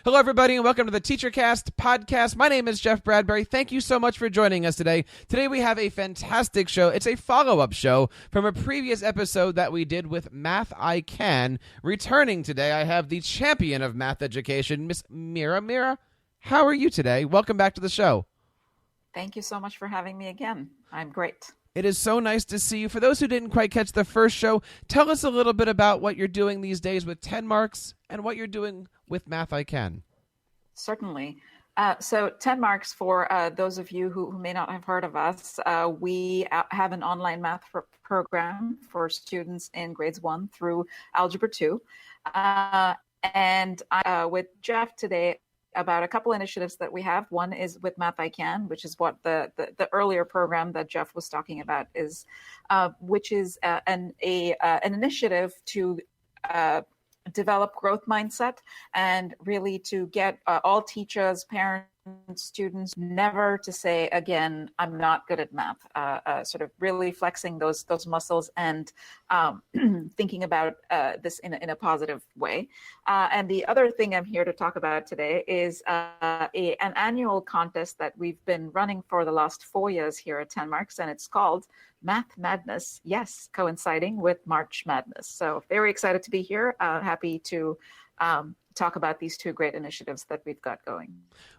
Hello, everybody, and welcome to the TeacherCast podcast. My name is Jeff Bradbury. Thank you so much for joining us today. Today we have a fantastic show. It's a follow-up show from a previous episode that we did with Math I Can. Returning today, I have the champion of math education, Miss Meera. Meera, how are you today? Welcome back to the show. Thank you so much for having me again. I'm great. It is so nice to see you. For those who didn't quite catch the first show, tell us a little bit about what you're doing these days with TenMarks and what you're doing with Math I Can. Certainly. So TenMarks, for those of you who may not have heard of us, we have an online math program for students in grades 1 through Algebra 2. And with Jeff today, about a couple initiatives that we have. One is with Math I Can, which is what the earlier program that Jeff was talking about is, which is an initiative to develop growth mindset and really to get all teachers, parents, students never to say again, I'm not good at math, sort of really flexing those muscles and thinking about this in a positive way. And the other thing I'm here to talk about today is an annual contest that we've been running for the last 4 years here at TenMarks, and it's called Math Madness, yes, coinciding with March Madness. So very excited to be here. Happy to talk about these two great initiatives that we've got going.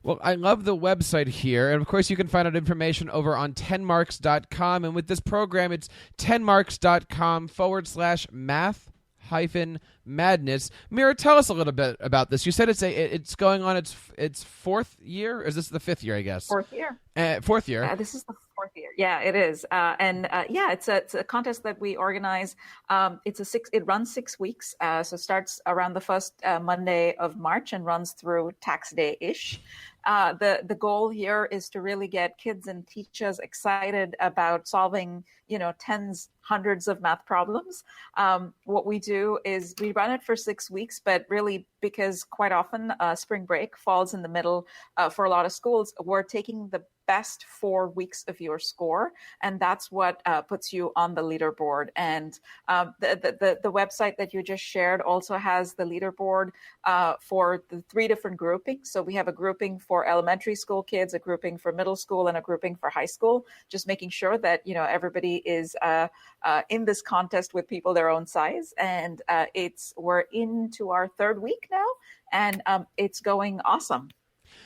Well, I love the website here. And of course, you can find out information over on tenmarks.com. And with this program, it's tenmarks.com/math-madness. Meera, tell us a little bit about this. You said it's going on its fourth year? Or is this the fifth year, I guess? Fourth year. Fourth year. This is the fourth year. Yeah, it is. It's a contest that we organize. It runs 6 weeks. So starts around the first Monday of March and runs through tax day-ish. The goal here is to really get kids and teachers excited about solving, tens, hundreds of math problems. What we do is we run it for 6 weeks, but really because quite often spring break falls in the middle for a lot of schools, we're taking the best 4 weeks of your score, and that's what puts you on the leaderboard. And the website that you just shared also has the leaderboard for the 3 different groupings. So we have a grouping for elementary school kids, a grouping for middle school, and a grouping for high school, just making sure that everybody is in this contest with people their own size. And we're into our 3rd week now, and it's going awesome.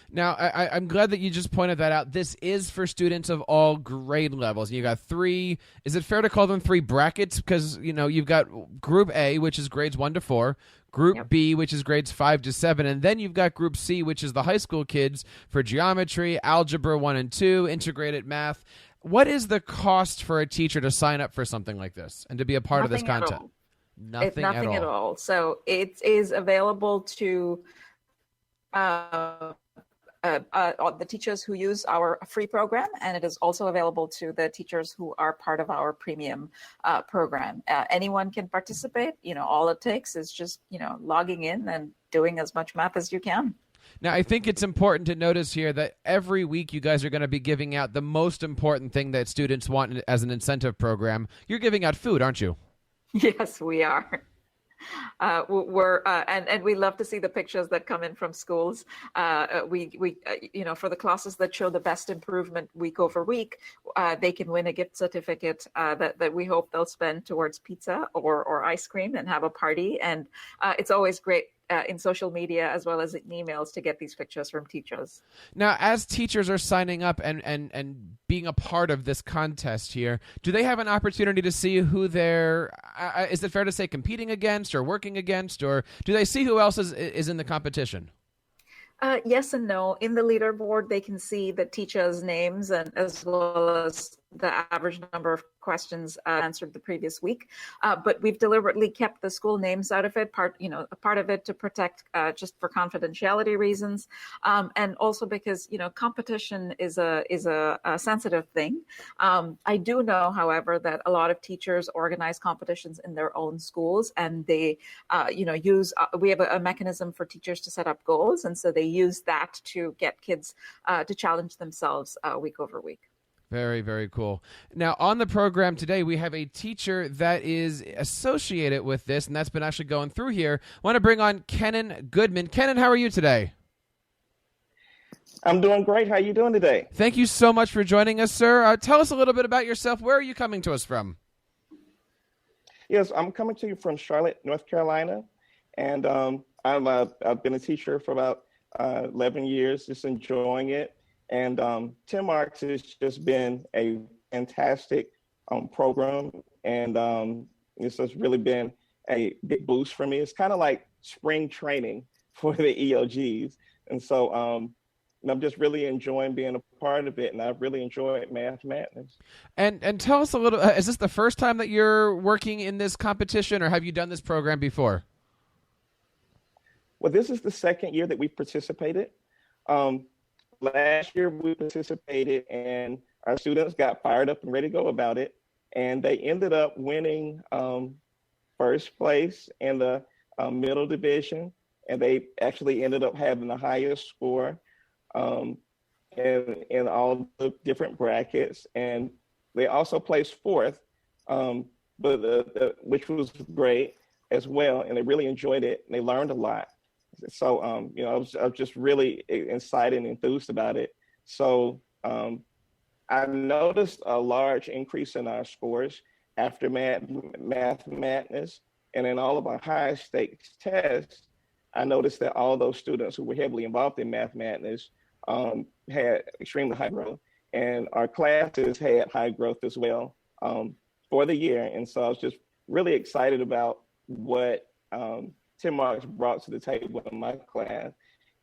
Now, I'm glad that you just pointed that out. This is for students of all grade levels. You got 3, is it fair to call them 3 brackets? Because, you've got Group A, which is grades 1 to 4, Group B, which is grades 5 to 7, and then you've got Group C, which is the high school kids for geometry, algebra 1 and 2, integrated math. What is the cost for a teacher to sign up for something like this and to be a part of this content? Nothing at all. So it is available to the teachers who use our free program, and it is also available to the teachers who are part of our premium program. Anyone can participate. All it takes is just, logging in and doing as much math as you can. Now, I think it's important to notice here that every week you guys are going to be giving out the most important thing that students want as an incentive program. You're giving out food, aren't you? Yes, we are. And we love to see the pictures that come in from schools. We for the classes that show the best improvement week over week, they can win a gift certificate that we hope they'll spend towards pizza or ice cream and have a party. And it's always great in social media as well as in emails to get these pictures from teachers. Now, as teachers are signing up and being a part of this contest here, do they have an opportunity to see who they're, is it fair to say, competing against or working against, or do they see who else is in the competition? Yes and no. In the leaderboard, they can see the teachers' names and as well as the average number of questions answered the previous week. But we've deliberately kept the school names out of it, part of it to protect just for confidentiality reasons. And also because, competition is a sensitive thing. I do know, however, that a lot of teachers organize competitions in their own schools, and they, we have a mechanism for teachers to set up goals. And so they use that to get kids to challenge themselves week over week. Very, very cool. Now, on the program today, we have a teacher that is associated with this, and that's been actually going through here. I want to bring on Kenan Goodman. Kenan, how are you today? I'm doing great. How are you doing today? Thank you so much for joining us, sir. Tell us a little bit about yourself. Where are you coming to us from? Yes, I'm coming to you from Charlotte, North Carolina, and I've been a teacher for about 11 years, just enjoying it. And TenMarks has just been a fantastic program, and this has really been a big boost for me. It's kind of like spring training for the EOGs, and so I'm just really enjoying being a part of it, and I've really enjoyed Math Madness. And tell us a little. Is this the first time that you're working in this competition, or have you done this program before? Well, this is the second year that we participated. Last year we participated, and our students got fired up and ready to go about it, and they ended up winning first place in the middle division, and they actually ended up having the highest score in all the different brackets, and they also placed fourth, which was great as well, and they really enjoyed it, and they learned a lot. So, I was just really excited and enthused about it. So I noticed a large increase in our scores after Math Madness, and in all of our high stakes tests, I noticed that all those students who were heavily involved in Math Madness had extremely high growth, and our classes had high growth as well for the year. And so I was just really excited about what TenMarks brought to the table in my class,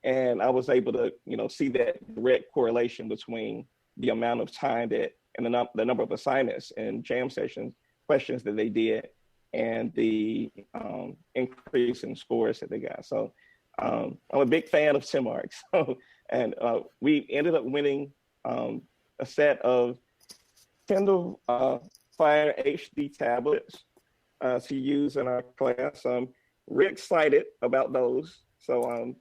and I was able to, see that direct correlation between the amount of time that and the number of assignments and jam sessions questions that they did, and the increase in scores that they got. So I'm a big fan of TenMarks. And we ended up winning a set of Kindle Fire HD tablets to use in our class. Really excited about those. So,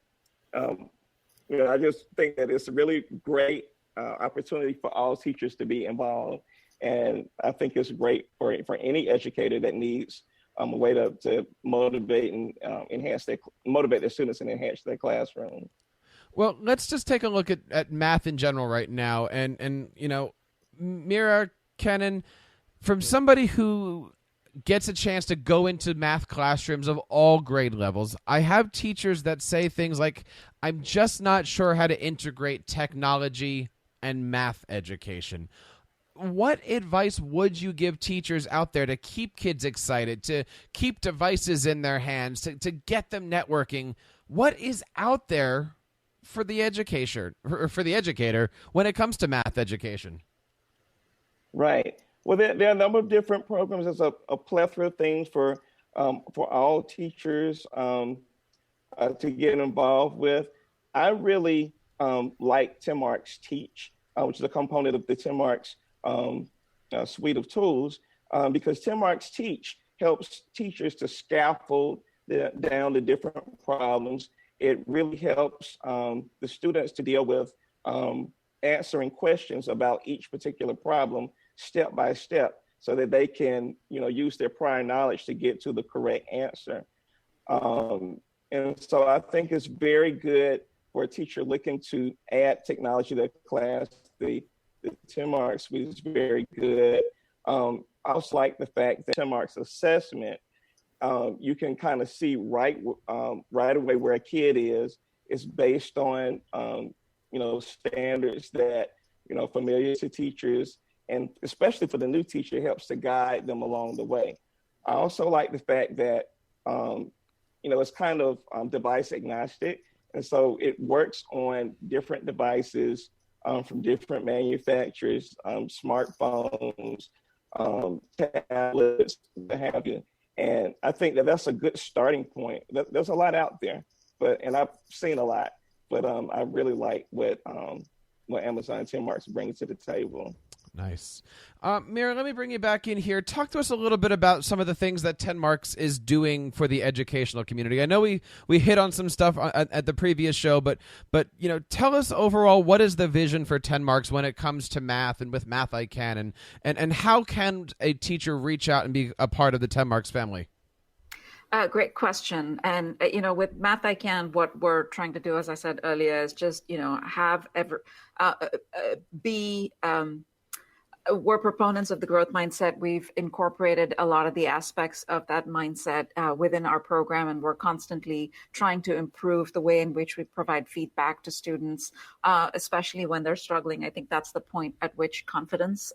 I just think that it's a really great opportunity for all teachers to be involved. And I think it's great for any educator that needs a way to motivate and motivate their students and enhance their classroom. Well, let's just take a look at math in general right now. And Meera, Kenan, from somebody who gets a chance to go into math classrooms of all grade levels, I have teachers that say things like, I'm just not sure how to integrate technology and math education. What advice would you give teachers out there to keep kids excited, to keep devices in their hands, to get them networking? What is out there for the educator when it comes to math education? Right. Well, there are a number of different programs. There's a plethora of things for all teachers to get involved with. I really like TenMarks Teach, which is a component of the TenMarks suite of tools, because TenMarks Teach helps teachers to scaffold down the different problems. It really helps the students to deal with answering questions about each particular problem step by step, so that they can, use their prior knowledge to get to the correct answer. And so I think it's very good for a teacher looking to add technology to their class. The TenMarks suite is very good. I also like the fact that TenMarks assessment, you can kind of see right away where a kid is. It's based on, standards that, familiar to teachers, and especially for the new teacher, it helps to guide them along the way. I also like the fact that, it's kind of device agnostic. And so it works on different devices from different manufacturers, smartphones, tablets, what have you. And I think that that's a good starting point. There's a lot out there, and I've seen a lot, but I really like what Amazon TenMarks brings to the table. Nice. Meera, let me bring you back in here. Talk to us a little bit about some of the things that TenMarks is doing for the educational community. I know we hit on some stuff at the previous show, but tell us overall, what is the vision for TenMarks when it comes to math and with Math I Can, and how can a teacher reach out and be a part of the TenMarks family? Great question. And, with Math I Can, what we're trying to do, as I said earlier, is just, have be, we're proponents of the growth mindset. We've incorporated a lot of the aspects of that mindset within our program, and we're constantly trying to improve the way in which we provide feedback to students, especially when they're struggling. I think that's the point at which confidence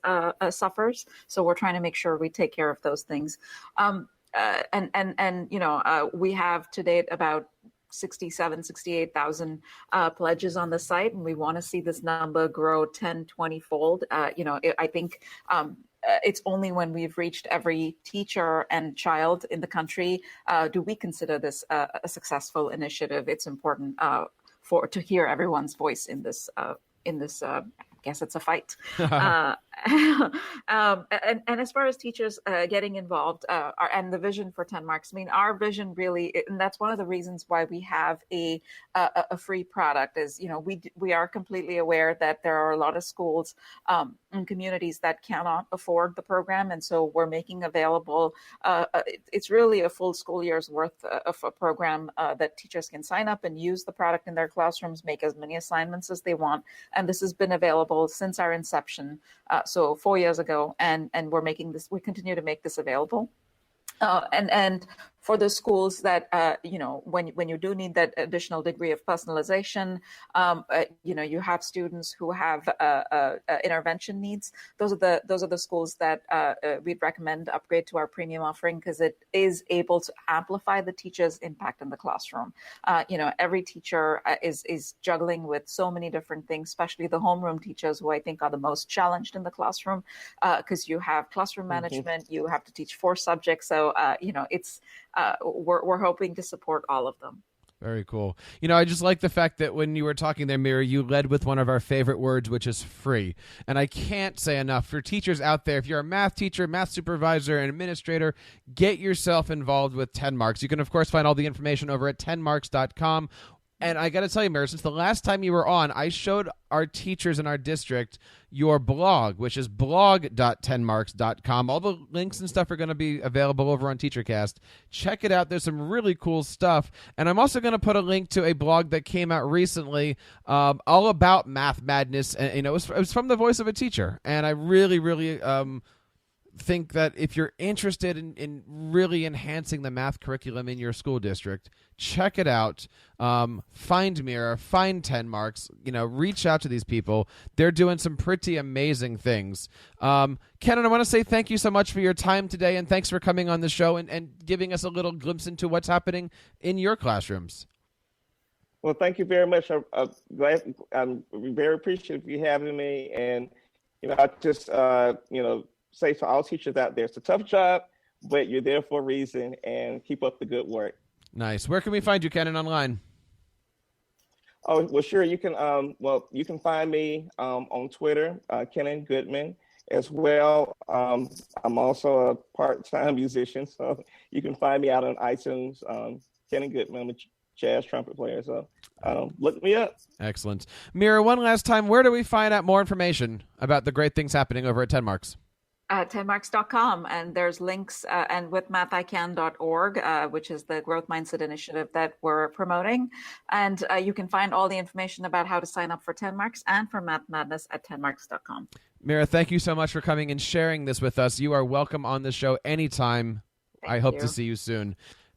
suffers. So we're trying to make sure we take care of those things. We have to date about 68,000 pledges on the site, and we want to see this number grow 10, 20 fold. I think it's only when we've reached every teacher and child in the country do we consider this a successful initiative. It's important to hear everyone's voice in this. I guess it's a fight. And as far as teachers getting involved and the vision for TenMarks, I mean, our vision really, and that's one of the reasons why we have a free product is, we are completely aware that there are a lot of schools and communities that cannot afford the program. And so we're making available, it's really a full school year's worth of a program that teachers can sign up and use the product in their classrooms, make as many assignments as they want. And this has been available since our inception. So 4 years ago, and we're making this. We continue to make this available, and for the schools that when you do need that additional degree of personalization, you have students who have intervention needs. Those are the schools that we'd recommend upgrade to our premium offering, because it is able to amplify the teacher's impact in the classroom. Every teacher is juggling with so many different things, especially the homeroom teachers, who I think are the most challenged in the classroom, because you have classroom management, you have to teach 4 subjects, so it's. We're hoping to support all of them. Very cool. I just like the fact that when you were talking there, Meera, you led with one of our favorite words, which is free. And I can't say enough for teachers out there. If you're a math teacher, math supervisor, and administrator, get yourself involved with TenMarks. You can, of course, find all the information over at TenMarks.com. And I got to tell you, Meera, since the last time you were on, I showed our teachers in our district your blog, which is blog.tenmarks.com. All the links and stuff are going to be available over on TeacherCast. Check it out. There's some really cool stuff. And I'm also going to put a link to a blog that came out recently all about math madness. And, it was from the voice of a teacher. And I really, really think that if you're interested in really enhancing the math curriculum in your school district, check it out. Find Meera, find TenMarks, reach out to these people. They're doing some pretty amazing things. Ken, I want to say thank you so much for your time today, and thanks for coming on the show and giving us a little glimpse into what's happening in your classrooms. Well, thank you very much. I'm very appreciative of you having me. And, I just, say to all teachers out there, it's a tough job, but you're there for a reason, and keep up the good work. Nice. Where can we find you, Kenan, online? Oh, well, sure. You can you can find me on Twitter, Kenan Goodman, as well. I'm also a part-time musician, so you can find me out on iTunes. Kenan Goodman, I'm a jazz trumpet player, so look me up. Excellent. Meera, one last time, where do we find out more information about the great things happening over at TenMarks? TenMarks.com, and there's links and with mathican.org, which is the growth mindset initiative that we're promoting. And you can find all the information about how to sign up for TenMarks and for Math Madness at TenMarks.com. Meera, thank you so much for coming and sharing this with us. You are welcome on the show anytime. I hope to see you soon.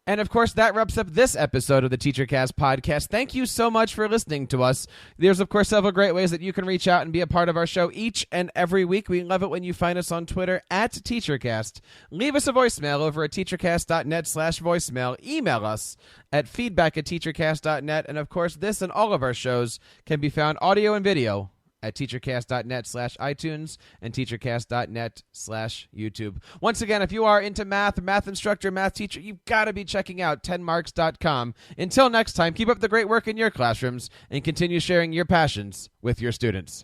And, of course, that wraps up this episode of the TeacherCast podcast. Thank you so much for listening to us. There's, of course, several great ways that you can reach out and be a part of our show each and every week. We love it when you find us on Twitter at TeacherCast. Leave us a voicemail over at teachercast.net/voicemail. Email us at feedback@teachercast.net. And, of course, this and all of our shows can be found audio and video at teachercast.net/iTunes and teachercast.net/YouTube. Once again, if you are into math instructor, math teacher, you've got to be checking out TenMarks.com. Until next time, keep up the great work in your classrooms and continue sharing your passions with your students.